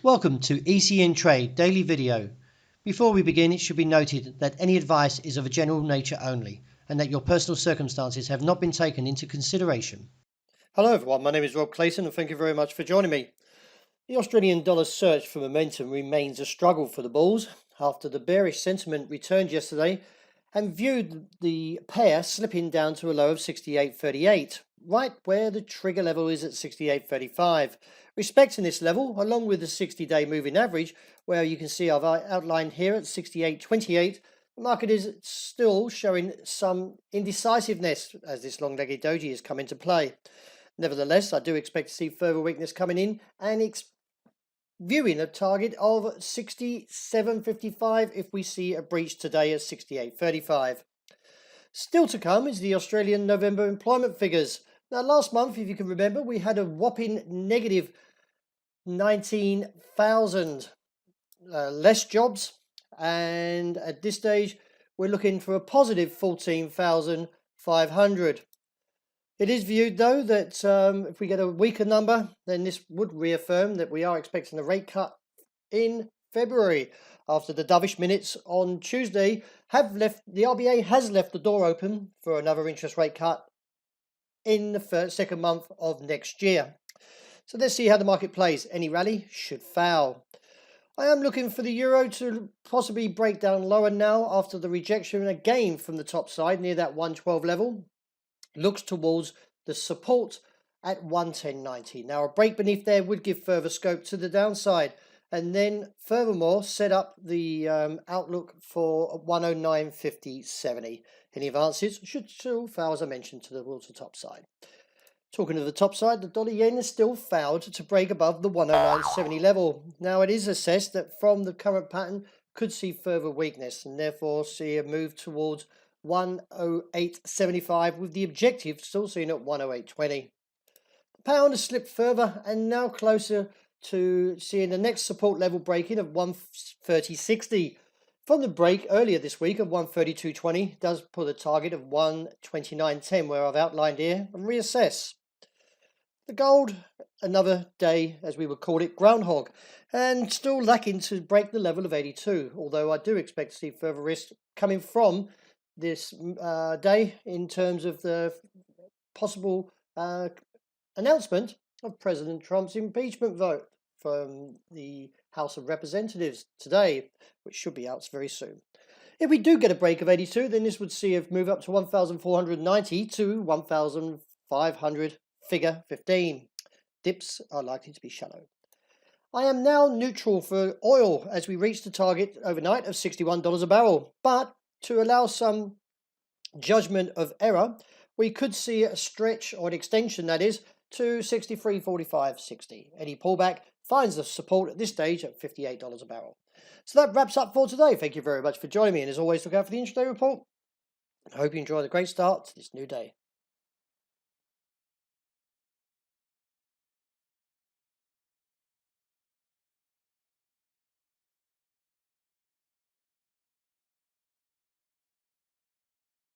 Welcome to ECN Trade Daily Video. Before we begin, it should be noted that any advice is of a general nature only and that your personal circumstances have not been taken into consideration. Hello everyone, my name is Rob Clayton and thank you very much for joining me. The Australian dollar's search for momentum remains a struggle for the bulls after the bearish sentiment returned yesterday and viewed the pair slipping down to a low of 68.38, right where the trigger level is at 68.35. Respecting this level, along with the 60-day moving average, where you can see I've outlined here at 68.28, the market is still showing some indecisiveness as this long-legged doji has come into play. Nevertheless, I do expect to see further weakness coming in and viewing a target of 67.55 if we see a breach today at 68.35. Still to come is the Australian November employment figures. Now, last month, if you can remember, we had a whopping negative 19,000 less jobs, and at this stage, we're looking for a positive 14,500. It is viewed, though, that if we get a weaker number, then this would reaffirm that we are expecting a rate cut in February. After the dovish minutes on Tuesday the RBA has left the door open for another interest rate cut in the second month of next year. So let's see how the market plays. Any rally should foul. I am looking for the euro to possibly break down lower now after the rejection again from the top side near that 112 level. Looks towards the support at 110.90. Now a break beneath there would give further scope to the downside, and then furthermore set up the outlook for 109.50.70. Any advances should still foul, as I mentioned, towards the top side. Talking of the top side, the dollar yen has still failed to break above the 109.70 level. Now it is assessed that from the current pattern could see further weakness and therefore see a move towards 108.75 with the objective still seen at 108.20. The pound has slipped further and now closer to seeing the next support level breaking of 130.60. From the break earlier this week of 132.20 does put a target of 129.10 where I've outlined here and reassess. The gold, another day, as we would call it, groundhog, and still lacking to break the level of 82, although I do expect to see further risk coming from this day in terms of the possible announcement of President Trump's impeachment vote from the House of Representatives today, which should be out very soon. If we do get a break of 82, then this would see a move up to 1,490 to 1,500 figure 15. Dips are likely to be shallow. I am now neutral for oil as we reach the target overnight of $61 a barrel, but to allow some judgment of error, we could see a stretch or an extension, that is, to 63.45.60. Any pullback finds the support at this stage at $58 a barrel. So that wraps up for today. Thank you very much for joining me, and as always, look out for the intraday report. I hope you enjoy the great start to this new day.